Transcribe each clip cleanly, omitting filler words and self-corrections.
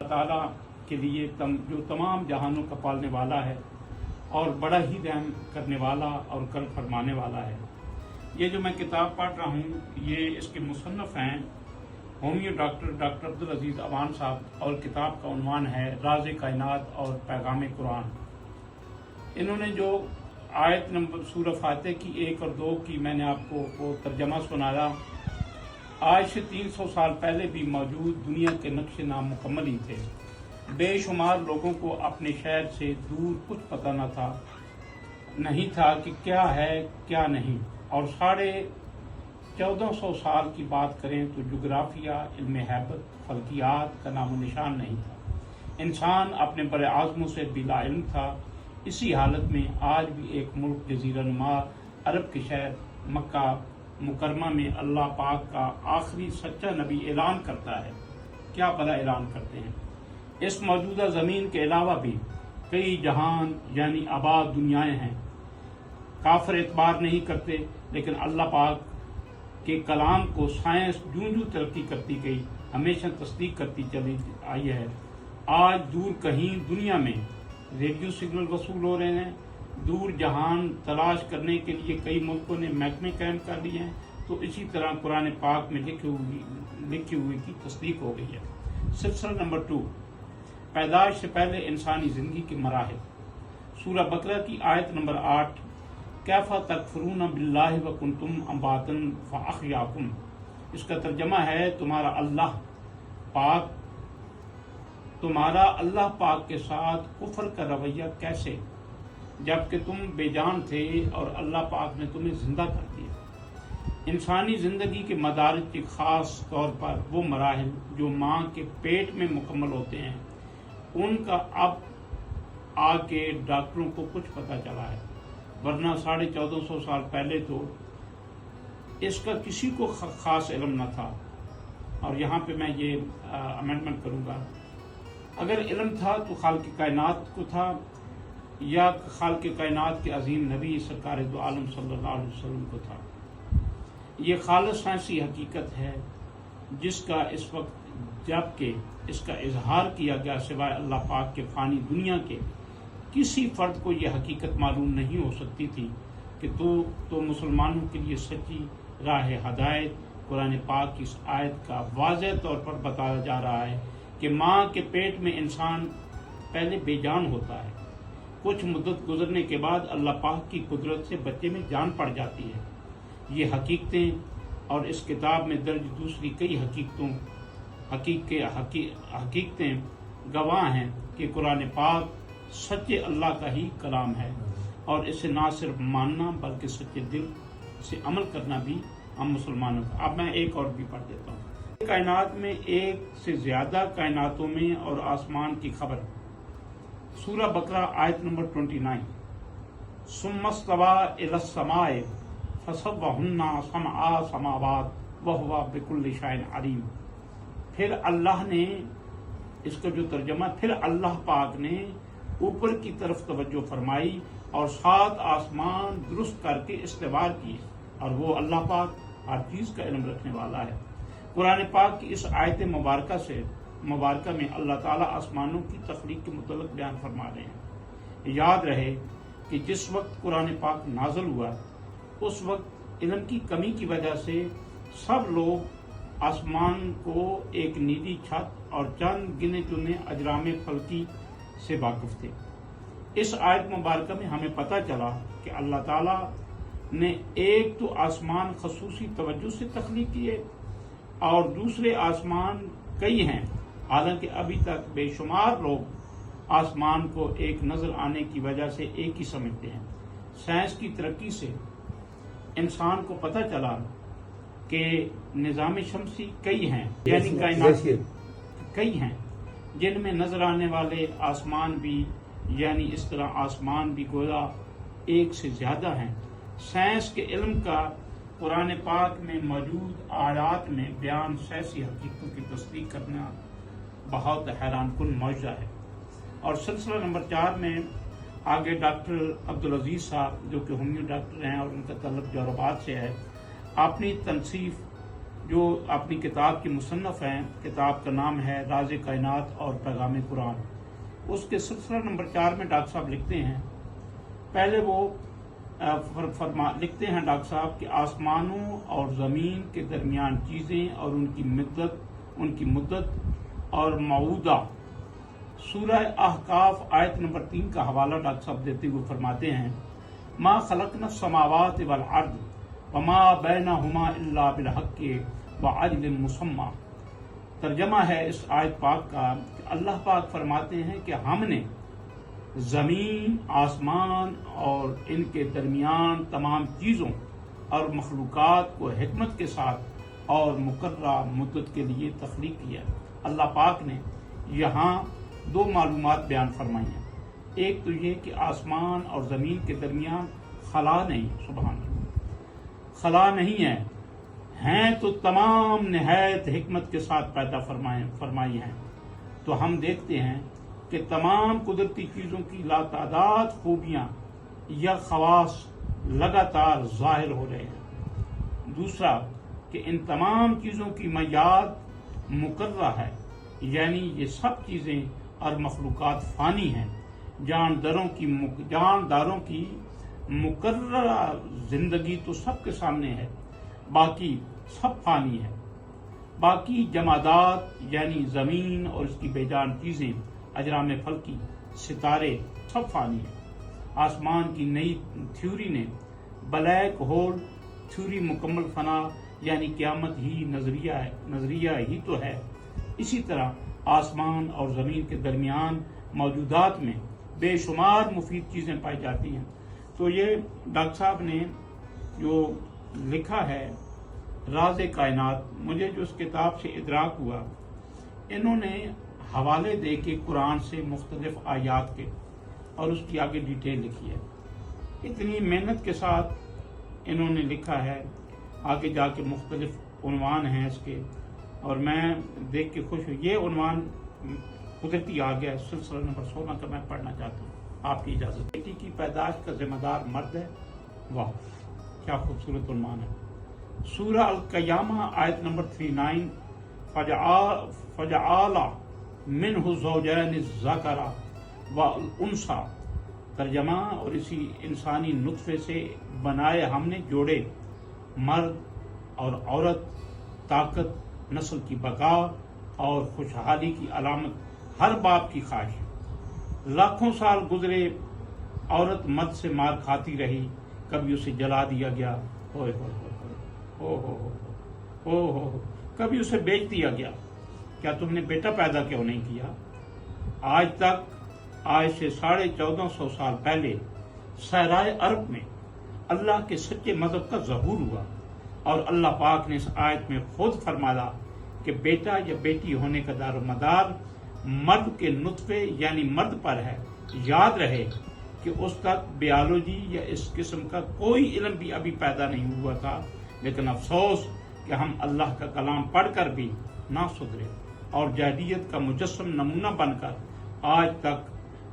ताला के लिए जो तमाम जहानों का पालने वाला है और बड़ा ही रहम करने वाला और कर्म फरमाने वाला है। ये जो मैं किताब पढ़ रहा हूँ ये इसके मुसन्नफ़ हैं होमियो डॉक्टर अब्दुल अजीज़ अवान साहब, और किताब का उन्वान है राज़ कायनात और पैगाम कुरान। इन्होंने जो आयत नंबर सूरह फातिहा की 1 और 2 की मैंने आपको वो तर्जमा सुनाया, आज से 300 साल पहले भी मौजूद दुनिया के नक्शे नामुकम्मल ही थे। बेशुमार लोगों को अपने शहर से दूर कुछ पता नहीं था कि क्या है क्या नहीं, और 1450 साल की बात करें तो जोग्राफिया, इल्म हैबत, फल्कियात का नामो निशान नहीं था। इंसान अपने बड़े आज़मों से बिला इल्म था। इसी हालत में आज भी एक मुल्क जज़ीरा नुमा अरब के शहर मक्का मुकरमा में अल्लाह पाक का आखिरी सच्चा नबी ऐलान करता है। क्या भला ऐलान करते हैं? इस मौजूदा ज़मीन के अलावा भी कई जहान यानी आबाद दुनियाएं हैं। काफिर एतबार नहीं करते, लेकिन अल्लाह पाक के कलाम को साइंस जूं तरक्की करती गई हमेशा तस्दीक करती चली आई है। आज दूर कहीं दुनिया में रेडियो सिग्नल वसूल हो रहे हैं। दूर जहान तलाश करने के लिए कई मुल्कों ने महकमे कायम कर लिए हैं। तो इसी तरह कुरान पाक में लिखी हुई की तस्दीक हो गई है। सिलसिला नंबर 2, पैदाइश से पहले इंसानी जिंदगी के मराहिल। सूरह बकरा की आयत नंबर 8, कैफा तकफुरून बिल्लाहि व कुंतुम अम्वातन फअहयाकुम। इसका तर्जमा है तुम्हारा अल्लाह पाक के साथ कुफर का रवैया कैसे, जबकि तुम बेजान थे और अल्लाह पाक ने तुम्हें जिंदा कर दिया। इंसानी जिंदगी के मदारिज के खास तौर पर वो मराहिल जो माँ के पेट में मुकम्मल होते हैं, उनका अब आके डॉक्टरों को कुछ पता चला है, वरना 1450 साल पहले तो इसका किसी को खास इल्म न था। और यहाँ पे मैं ये अमेंडमेंट करूँगा, अगर इल्म था तो खालिक कायनात को था या खालिक कायनात के अजीम नबी सरकार दो आलम सल्लल्लाहु अलैहि वसल्लम को था। ये खालिस साइंसी हकीकत है जिसका इस वक्त जबकि इसका इजहार किया गया सिवाय अल्लाह पाक के फानी दुनिया के किसी फर्द को यह हकीकत मालूम नहीं हो सकती थी कि तो मुसलमानों के लिए सच्ची राह हदायत कुरान पाक की इस आयत का वाज़ेह तौर पर बताया जा रहा है कि माँ के पेट में इंसान पहले बेजान होता है। कुछ मुद्दत गुजरने के बाद अल्लाह पाक की कुदरत से बच्चे में जान पड़ जाती है। ये हकीकतें और इस किताब में दर्ज दूसरी कई हकीकतें गवाह हैं कि कुरान पाक सच्चे अल्लाह का ही कलाम है, और इसे ना सिर्फ मानना बल्कि सच्चे दिल से अमल करना भी हम मुसलमानों का। अब मैं एक और भी पढ़ देता हूँ। कायनात में एक से ज्यादा कायनातों में और आसमान की खबर। सूरह बकरा आयत नंबर 29, सुम्मस्तवा इलस समाए फसव्वहुन्ना समआ समावात वहुवा बिकुल्लि शैइन अलीम। फिर अल्लाह ने, इसका जो तर्जमा, फिर अल्लाह पाक ने ऊपर की तरफ तवज्जो फरमाई और 7 आसमान दुरुस्त करके इस्तेवार किए, और वो अल्लाह पाक हर चीज का इल्म रखने वाला है। कुरान पाक की इस आयत मुबारका में अल्लाह ताला आसमानों की तख्लीक के मुतल्लिक़ बयान फरमा रहे हैं। याद रहे कि जिस वक्त कुरान पाक नाज़िल हुआ उस वक्त इल्म की कमी की वजह से सब लोग आसमान को एक नीली छत और चंद गिने चुने अजराम फल्की से वाकिफ थे। इस आयत मुबारका में हमें पता चला कि अल्लाह ताला ने एक तो आसमान खसूसी तवज्जो से तख्लीक किए और दूसरे आसमान कई हैं। हालांकि अभी तक बेशुमार लोग आसमान को एक नजर आने की वजह से एक ही समझते हैं। साइंस की तरक्की से इंसान को पता चला कि निज़ाम शमसी कई हैं, यानी कायनात कई हैं, जिनमें नजर आने वाले आसमान भी, यानी इस तरह आसमान भी गोया एक से ज्यादा हैं। साइंस के इल्म का कुरान पाक में मौजूद आयात में बयान ऐसी हकीकतों की तस्दीक करना बहुत हैरान कुन मौजूदा है। और सिलसिला नंबर 4 में आगे डॉक्टर अब्दुल अजीज साहब, जो कि होमियो डॉक्टर हैं और उनका तल्लुक जोराबाद से है, अपनी तनसीफ جو اپنی کتاب کی مصنف ہیں، کتاب کا نام ہے راز کائنات اور پیغام قرآن، اس کے سلسلہ نمبر 4 میں ڈاکٹر صاحب لکھتے ہیں، پہلے وہ لکھتے ہیں ڈاکٹر صاحب کہ آسمانوں اور زمین کے درمیان چیزیں اور ان کی مدت اور موعودہ، سورہ احقاف آیت نمبر 3 کا حوالہ ڈاکٹر صاحب دیتے ہوئے فرماتے ہیں ما خلقنا السماوات والارض وما بینہما الا بالحق وعجل مسمى۔ ترجمہ ہے اس آیت پاک کا کہ اللہ پاک فرماتے ہیں کہ ہم نے زمین، آسمان اور ان کے درمیان تمام چیزوں اور مخلوقات کو حکمت کے ساتھ اور مقررہ مدت کے لیے تخلیق کیا۔ اللہ پاک نے یہاں 2 معلومات بیان فرمائی ہیں، ایک تو یہ کہ آسمان اور زمین کے درمیان خلا نہیں، سبحان اللہ، خلا نہیں ہیں تو تمام نہایت حکمت کے ساتھ پیدا فرمائی ہیں۔ تو ہم دیکھتے ہیں کہ تمام قدرتی چیزوں کی لاتعداد خوبیاں یا خواص لگاتار ظاہر ہو رہے ہیں۔ دوسرا کہ ان تمام چیزوں کی میعاد مقررہ ہے، یعنی یہ سب چیزیں اور مخلوقات فانی ہیں۔ جانداروں کی مقررہ زندگی تو سب کے سامنے ہے، باقی سب فانی ہے۔ باقی جمادات یعنی زمین اور اس کی بے جان چیزیں، اجرام فلکی، ستارے، سب فانی ہیں۔ آسمان کی نئی تھیوری نے بلیک ہول تھیوری مکمل فنا یعنی قیامت ہی نظریہ ہی تو ہے۔ اسی طرح آسمان اور زمین کے درمیان موجودات میں بے شمار مفید چیزیں پائی جاتی ہیں۔ تو یہ ڈاکٹر صاحب نے جو لکھا ہے راز کائنات، مجھے جو اس کتاب سے ادراک ہوا، انہوں نے حوالے دے کے قرآن سے مختلف آیات کے اور اس کی آگے ڈیٹیل لکھی ہے۔ اتنی محنت کے ساتھ انہوں نے لکھا ہے، آگے جا کے مختلف عنوان ہیں اس کے، اور میں دیکھ کے خوش ہوں۔ یہ عنوان قدرتی آ گیا، سلسلہ نمبر 16 کا میں پڑھنا چاہتا ہوں، آپ کی اجازت۔ بیٹی کی پیدائش کا ذمہ دار مرد ہے۔ واہ کیا خوبصورت عنوان ہے۔ سورہ القیامہ آیت نمبر 39 فجعل منہ الزوجین الذکر والانثی۔ ترجمہ اور اسی انسانی نطفے سے بنائے ہم نے جوڑے، مرد اور عورت، طاقت، نسل کی بقا اور خوشحالی کی علامت، ہر باپ کی خواہش۔ لاکھوں سال گزرے، عورت مرد سے مار کھاتی رہی، کبھی اسے جلا دیا گیا، کبھی اسے بیچ دیا گیا، کیا تم نے بیٹا پیدا کیوں نہیں کیا؟ آج سے 1450 سال پہلے صحرائے عرب میں اللہ کے سچے مذہب کا ظہور ہوا، اور اللہ پاک نے اس آیت میں خود فرمایا کہ بیٹا یا بیٹی ہونے کا دار و مدار مرد کے نطفے یعنی مرد پر ہے۔ یاد رہے کہ اس تک بیالوجی یا اس قسم کا کوئی علم بھی ابھی پیدا نہیں ہوا تھا، لیکن افسوس کہ ہم اللہ کا کلام پڑھ کر بھی نہ سدھرے اور جاہلیت کا مجسم نمونہ بن کر آج تک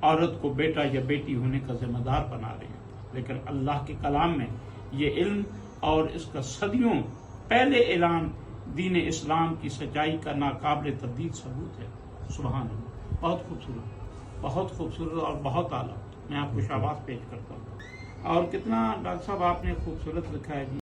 عورت کو بیٹا یا بیٹی ہونے کا ذمہ دار بنا رہے ہیں۔ لیکن اللہ کے کلام میں یہ علم اور اس کا صدیوں پہلے اعلان دین اسلام کی سچائی کا ناقابل تردید ثبوت ہے۔ سبحان اللہ، بہت خوبصورت اور بہت اعلیٰ۔ میں آپ کو شاباش پیش کرتا ہوں۔ اور کتنا ڈاکٹر صاحب آپ نے خوبصورت لکھا ہے جی۔